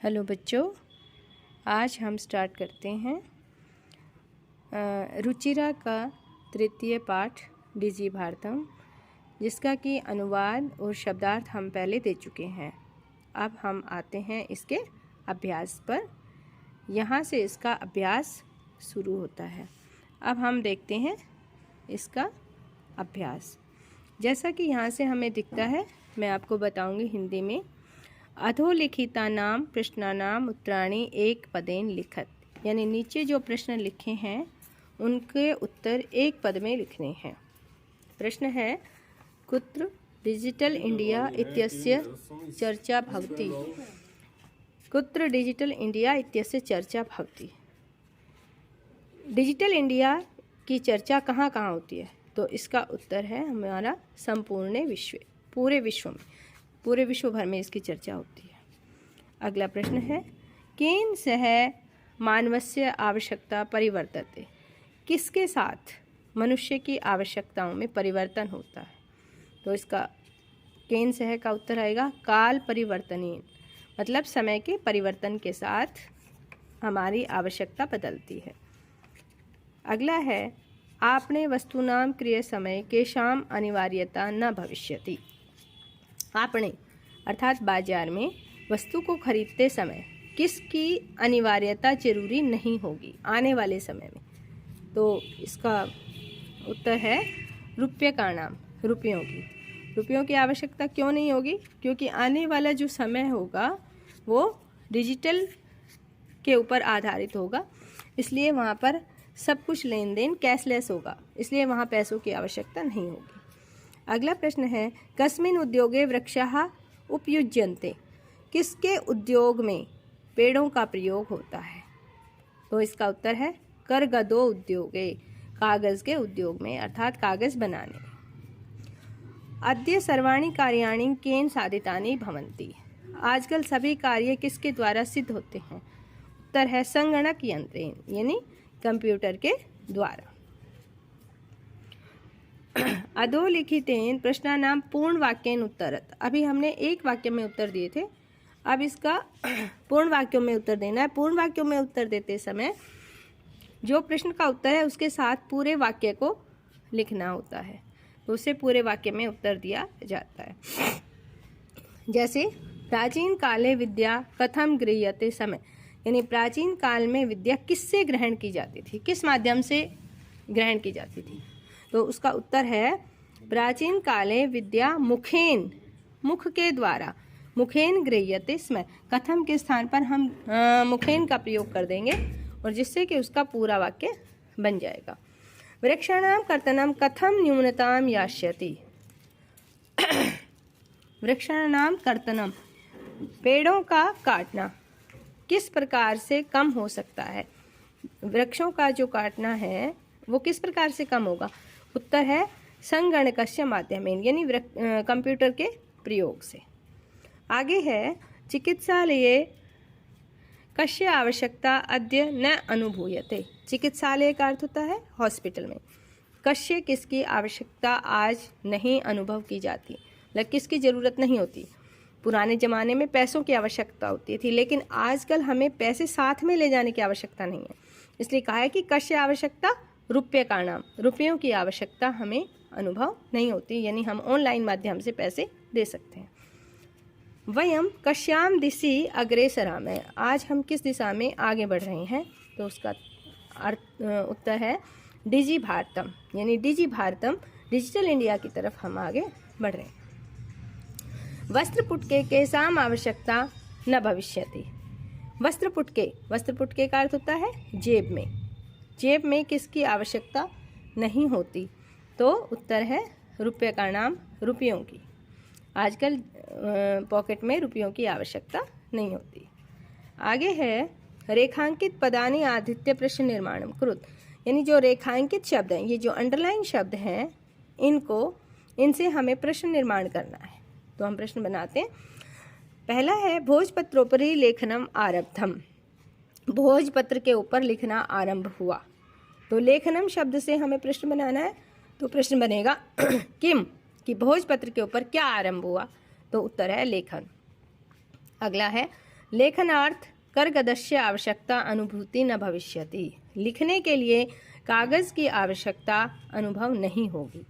Hello बच्चों, आज हम स्टार्ट करते हैं रुचिरा का तृतीय पाठ डिजी भारतम, जिसका कि अनुवाद और शब्दार्थ हम पहले दे चुके हैं। अब हम आते हैं इसके अभ्यास पर। यहाँ से इसका अभ्यास शुरू होता है। अब हम देखते हैं इसका अभ्यास। जैसा कि यहाँ से हमें दिखता है, मैं आपको बताऊंगी हिंदी में। अधोलिखितानां प्रश्नानां उत्तराणि एक पदेन लिखत, यानी नीचे जो प्रश्न लिखे हैं उनके उत्तर एक पद में लिखने हैं। प्रश्न है, कुत्र डिजिटल इंडिया इत्यस्य चर्चा भवति। कुत्र डिजिटल इंडिया इत्यस्य चर्चा भवति। डिजिटल इंडिया की चर्चा कहाँ कहाँ होती है? तो इसका उत्तर है हमारा संपूर्ण विश्व, पूरे विश्व भर में इसकी चर्चा होती है। अगला प्रश्न है, केन सह मानवस्य आवश्यकता परिवर्तते। किसके साथ मनुष्य की आवश्यकताओं में परिवर्तन होता है? तो इसका केन सह का उत्तर आएगा काल परिवर्तनेन, मतलब समय के परिवर्तन के साथ हमारी आवश्यकता बदलती है। अगला है, आपने वस्तूनां क्रिय समय केषां अनिवार्यता न भविष्यति। आपने अर्थात बाजार में वस्तु को खरीदते समय किसकी अनिवार्यता जरूरी नहीं होगी आने वाले समय में? तो इसका उत्तर है रुपये का नाम, रुपयों की आवश्यकता क्यों नहीं होगी? क्योंकि आने वाला जो समय होगा वो डिजिटल के ऊपर आधारित होगा, इसलिए वहाँ पर सब कुछ लेन देन कैशलेस होगा, इसलिए वहाँ पैसों की आवश्यकता नहीं होगी। अगला प्रश्न है, कस्मिन् उद्योगे वृक्षाः उपयुज्यन्ते। किसके उद्योग में पेड़ों का प्रयोग होता है? तो इसका उत्तर है करगदो उद्योगे, कागज़ के उद्योग में, अर्थात कागज़ बनाने में। अद्य सर्वाणि कार्याणि केन साधितानि भवन्ति। आजकल सभी कार्य किसके द्वारा सिद्ध होते हैं? उत्तर है संगणक यंत्रेण, यानी कंप्यूटर के द्वारा। अधोलिखितेन प्रश्नानां पूर्ण वाक्येन उत्तरत। अभी हमने एक वाक्य में उत्तर दिए थे, अब इसका पूर्ण वाक्यों में उत्तर देना है। पूर्ण वाक्यों में उत्तर देते समय जो प्रश्न का उत्तर है उसके साथ पूरे वाक्य को लिखना होता है, तो उससे पूरे वाक्य में उत्तर दिया जाता है। जैसे प्राचीन काले विद्या कथम गृह्यते समय, यानी प्राचीन काल में विद्या किससे ग्रहण की जाती थी, किस माध्यम से ग्रहण की जाती थी? तो उसका उत्तर है प्राचीन काले विद्या मुखेन, मुख के द्वारा, मुखेन गृह्यते स्म। कथम के स्थान पर हम मुखेन का प्रयोग कर देंगे और जिससे कि उसका पूरा वाक्य बन जाएगा। वृक्षाणां कर्तनं कथम न्यूनतां यास्यति। वृक्षाणां कर्तनं, पेड़ों का काटना किस प्रकार से कम हो सकता है? वृक्षों का जो काटना है वो किस प्रकार से कम होगा? उत्तर है संगणकस्य माध्यमेन, यानी कंप्यूटर के प्रयोग से। आगे है, चिकित्सालये कस्य आवश्यकता अद्य न अनुभूयते। चिकित्सालय का अर्थ होता है हॉस्पिटल में। कस्य, किसकी आवश्यकता आज नहीं अनुभव की जाती, मतलब किसकी ज़रूरत नहीं होती। पुराने ज़माने में पैसों की आवश्यकता होती थी, लेकिन आजकल हमें पैसे साथ में ले जाने की आवश्यकता नहीं है, इसलिए कहा है कि कस्य आवश्यकता रुपये का नाम, रुपयों की आवश्यकता हमें अनुभव नहीं होती, यानी हम ऑनलाइन माध्यम से पैसे दे सकते हैं। वयम कश्याम दिशि अग्रेसरामः। आज हम किस दिशा में आगे बढ़ रहे हैं? तो उसका उत्तर है डिजी भारतम, यानी डिजी भारतम, डिजिटल इंडिया की तरफ हम आगे बढ़ रहे हैं। वस्त्रपुटके केषाम् आवश्यकता न भविष्यति। वस्त्रपुटके का अर्थ होता है जेब में। जेब में किसकी आवश्यकता नहीं होती? तो उत्तर है रुपये का नाम, रुपयों की। आजकल पॉकेट में रुपयों की आवश्यकता नहीं होती। आगे है, रेखांकित पदानि आदित्य प्रश्न निर्माणम कुरुत, यानी जो रेखांकित शब्द हैं, ये जो अंडरलाइन शब्द हैं, इनसे हमें प्रश्न निर्माण करना है। तो हम प्रश्न बनाते हैं। पहला है, भोजपत्रोपरि लेखनम आरब्धम। भोजपत्र के ऊपर लिखना आरंभ हुआ। तो लेखनम शब्द से हमें प्रश्न बनाना है, तो प्रश्न बनेगा किम, कि भोजपत्र के ऊपर क्या आरंभ हुआ? तो उत्तर है लेखन। अगला है, लेखनार्थ करगदस्य आवश्यकता अनुभूति न भविष्यति। लिखने के लिए कागज़ की आवश्यकता अनुभव नहीं होगी।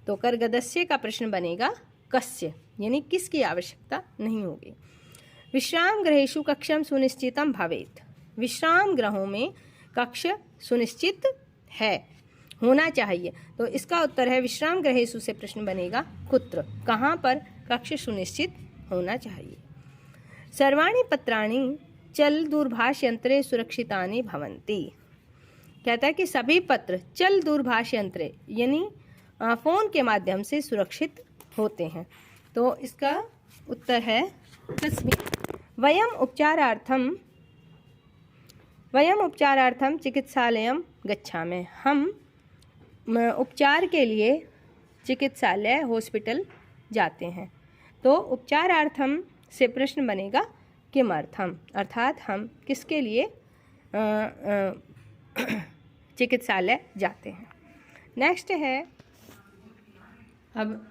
तो करगदस्य का प्रश्न बनेगा कस्य, यानी किसकी आवश्यकता नहीं होगी। विश्राम गृहेषु कक्षम सुनिश्चितम भवेत्। विश्राम गृहों में कक्ष सुनिश्चित है, होना चाहिए। तो इसका उत्तर है विश्राम गृहेषु से प्रश्न बनेगा कुत्र, कहाँ पर कक्ष सुनिश्चित होना चाहिए। सर्वाणि पत्राणि चल दूरभाष यंत्रे सुरक्षितानि भवन्ति। कहता है कि सभी पत्र चल दूरभाष यंत्रे यानी फ़ोन के माध्यम से सुरक्षित होते हैं। तो इसका उत्तर है कस्मिन्। वयम उपचारार्थम चिकित्सालयम गच्छामि। हम उपचार के लिए चिकित्सालय हॉस्पिटल जाते हैं। तो उपचारार्थम से प्रश्न बनेगा किमर्थम, अर्थात हम किसके लिए चिकित्सालय जाते हैं। नेक्स्ट है, अब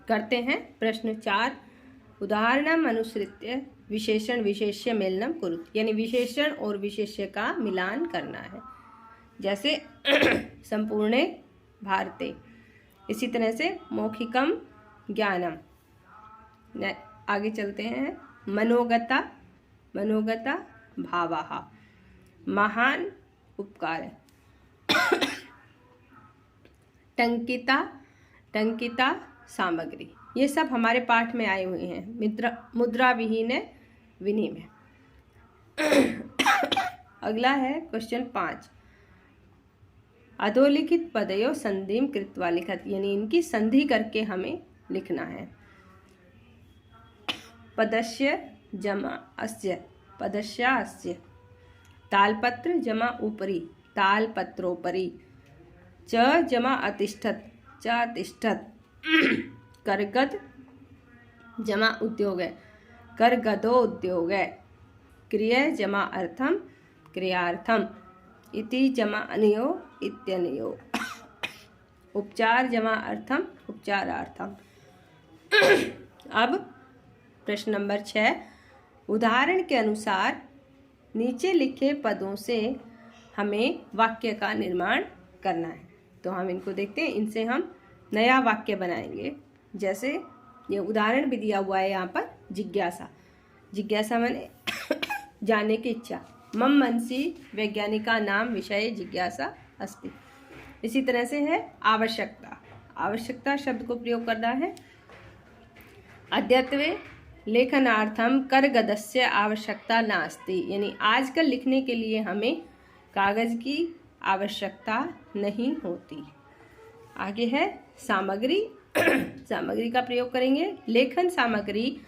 करते हैं प्रश्न 4। उदाहरणम अनुसृत्य विशेषण विशेष्य मेलनम कुरुत, यानी विशेषण और विशेष्य का मिलान करना है। जैसे संपूर्णे भारते, इसी तरह से मौखिकम ज्ञानम। आगे चलते हैं, मनोगता भावाः, महान उपकार, टंकिता सामग्री। ये सब हमारे पाठ में आए हुए हैं। मुद्रा विहीन विनिमय। अगला है क्वेश्चन 5। अधोलिखित पदयोः संधिं कृत्वा लिखत, यानी इनकी संधि करके हमें लिखना है। पदस्य जमा अस्य, पदस्या अस्य। तालपत्र जमा उपरि, तालपत्रोपरि। च जमा अतिष्ठत, च अतिष्ठत। करगद जमा उद्योग है, करगदो उद्योग है। क्रिय जमा अर्थम, क्रियार्थम। इति जमा अनयो, इत्यनयो। उपचार जमा अर्थम, उपचारार्थम। अब प्रश्न नंबर 6। उदाहरण के अनुसार नीचे लिखे पदों से हमें वाक्य का निर्माण करना है। तो हम इनको देखते हैं, इनसे हम नया वाक्य बनाएंगे। जैसे ये उदाहरण भी दिया हुआ है यहाँ पर, जिज्ञासा माने जानने की इच्छा। मम मनसि वैज्ञानिका नाम विषय जिज्ञासा अस्ति। इसी तरह से है आवश्यकता शब्द को प्रयोग करना है। अद्यत्वे लेखनार्थम करगदस्य आवश्यकता नास्ति, यानी आजकल लिखने के लिए हमें कागज की आवश्यकता नहीं होती। आगे है सामग्री का प्रयोग करेंगे। लेखन सामग्री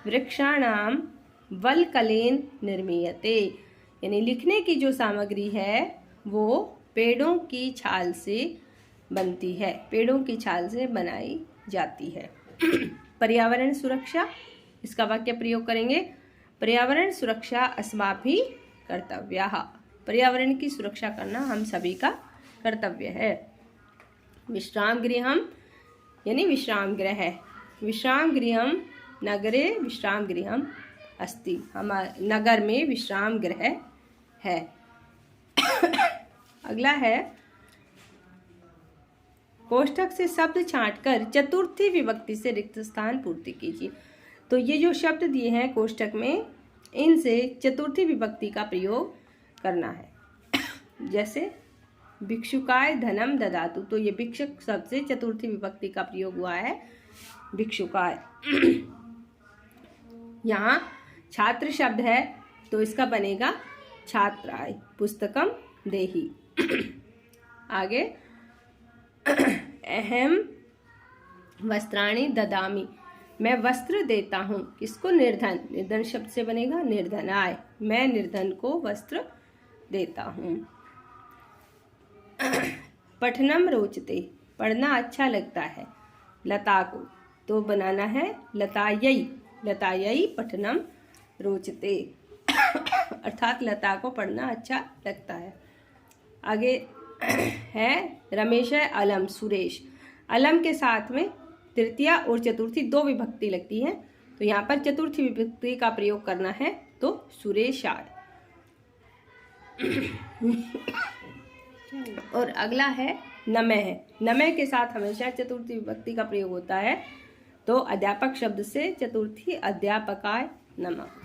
वृक्षाणाम वल्कलेन निर्मीयते, यानी लिखने की जो सामग्री है वो पेड़ों की छाल से बनती है, पेड़ों की छाल से बनाई जाती है। पर्यावरण सुरक्षा, इसका वाक्य प्रयोग करेंगे। पर्यावरण सुरक्षा अस्माभिः कर्तव्यः, पर्यावरण की सुरक्षा करना हम सभी का कर्तव्य है। विश्राम गृहम यानी विश्राम गृह है। विश्राम गृहम नगरे विश्राम गृहम अस्ति, हमारे नगर में विश्राम गृह है। अगला है, कोष्ठक से शब्द छांटकर चतुर्थी विभक्ति से रिक्त स्थान पूर्ति कीजिए। तो ये जो शब्द दिए हैं कोष्ठक में, इनसे चतुर्थी विभक्ति का प्रयोग करना है। जैसे भिक्षुकाय धनम ददातु, तो ये भिक्षुक शब्द से चतुर्थी विभक्ति का प्रयोग हुआ है, भिक्षुकाय। यहाँ छात्र शब्द है तो इसका बनेगा छात्राय, पुस्तकम देहि। आगे अहम वस्त्राणि ददामि, मैं वस्त्र देता हूँ। किसको? निर्धन। निर्धन शब्द से बनेगा निर्धनाय, मैं निर्धन को वस्त्र देता हूँ। पठनम रोचते, पढ़ना अच्छा लगता है। लता को तो बनाना है लतायै, लतायै पठनम रोचते, अर्थात लता को पढ़ना अच्छा लगता है। आगे है रमेश अलम सुरेश, अलम के साथ में तृतीया और चतुर्थी दो विभक्ति लगती है, तो यहाँ पर चतुर्थी विभक्ति का प्रयोग करना है तो सुरेशाय। और अगला है नमः है। नमः के साथ हमेशा चतुर्थी विभक्ति का प्रयोग होता है, तो अध्यापक शब्द से चतुर्थी अध्यापकाय नमः।